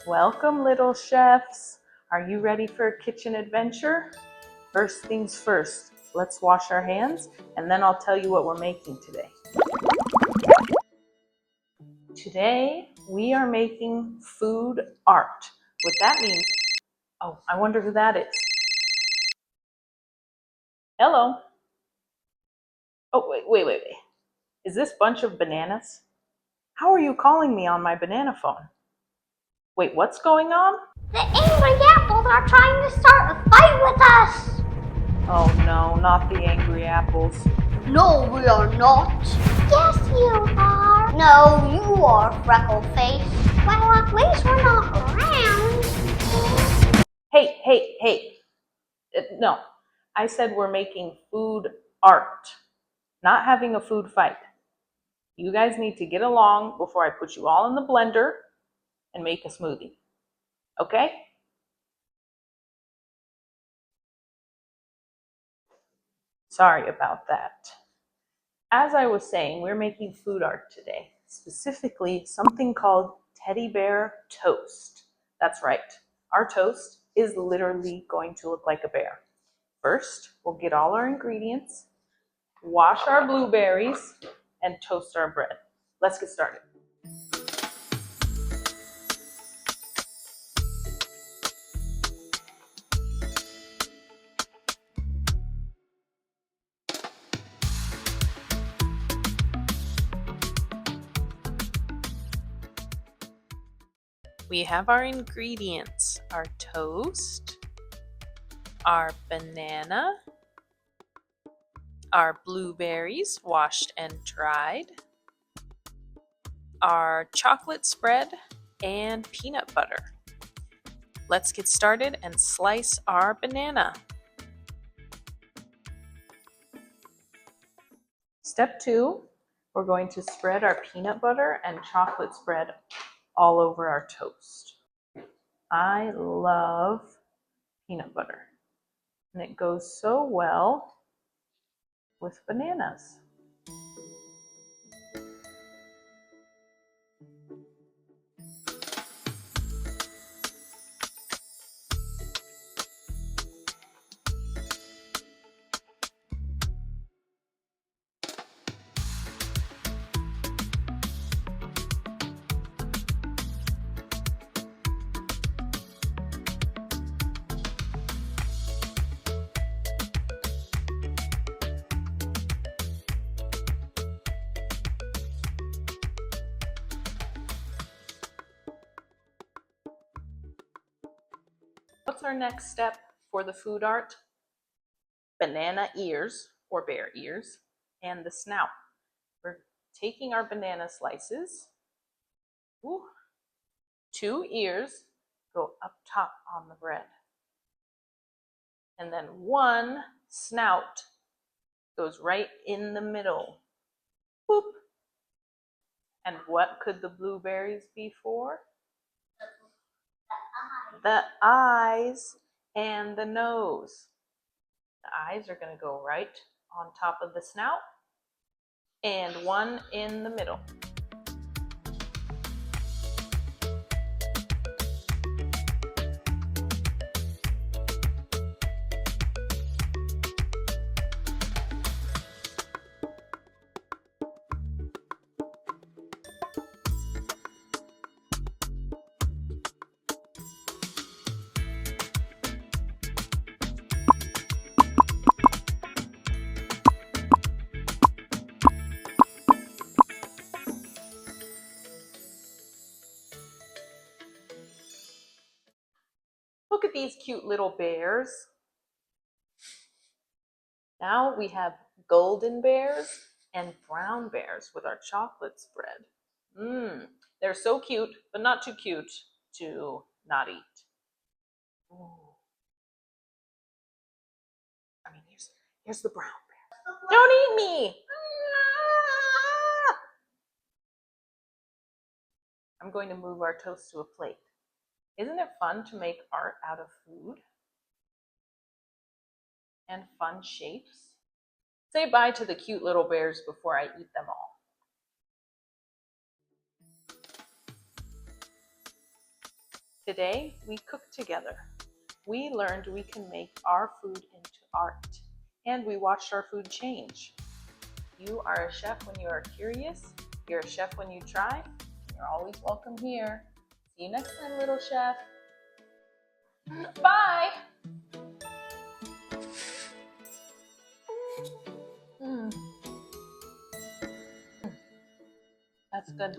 Welcome, little chefs. Are you ready for a kitchen adventure? First things first, let's wash our hands and then I'll tell you what we're making today. Today, we are making food art. What that means, oh, I wonder who that is. Hello. Oh, wait. Is this bunch of bananas? How are you calling me on my banana phone? Wait, what's going on? The angry apples are trying to start a fight with us! Oh no, not the angry apples. No, we are not. Yes, you are. No, you are, Freckleface. Well, at least we're not around. Hey. No, I said we're making food art, not having a food fight. You guys need to get along before I put you all in the blender and make a smoothie. Okay? Sorry about that. As I was saying, we're making food art today, specifically something called teddy bear toast. That's right. Our toast is literally going to look like a bear. First, we'll get all our ingredients, wash our blueberries, and toast our bread. Let's get started. We have our ingredients, our toast, our banana, our blueberries washed and dried, our chocolate spread, and peanut butter. Let's get started and slice our banana. Step 2, we're going to spread our peanut butter and chocolate spread all over our toast. I love peanut butter, and it goes so well with bananas. What's our next step for the food art? Banana ears, or bear ears, and the snout. We're taking our banana slices. Ooh, 2 ears go up top on the bread. And then 1 snout goes right in the middle. Boop. And what could the blueberries be for? The eyes and the nose. The eyes are going to go right on top of the snout and 1 in the middle. Look at these cute little bears. Now we have golden bears and brown bears with our chocolate spread. They're so cute, but not too cute to not eat. Ooh. I mean, here's the brown bear. Don't eat me! I'm going to move our toast to a plate. Isn't it fun to make art out of food? And fun shapes? Say bye to the cute little bears before I eat them all. Today, we cooked together. We learned we can make our food into art, and we watched our food change. You are a chef when you are curious, you're a chef when you try, and you're always welcome here. See you next time, little chef. Bye! Mm. That's good.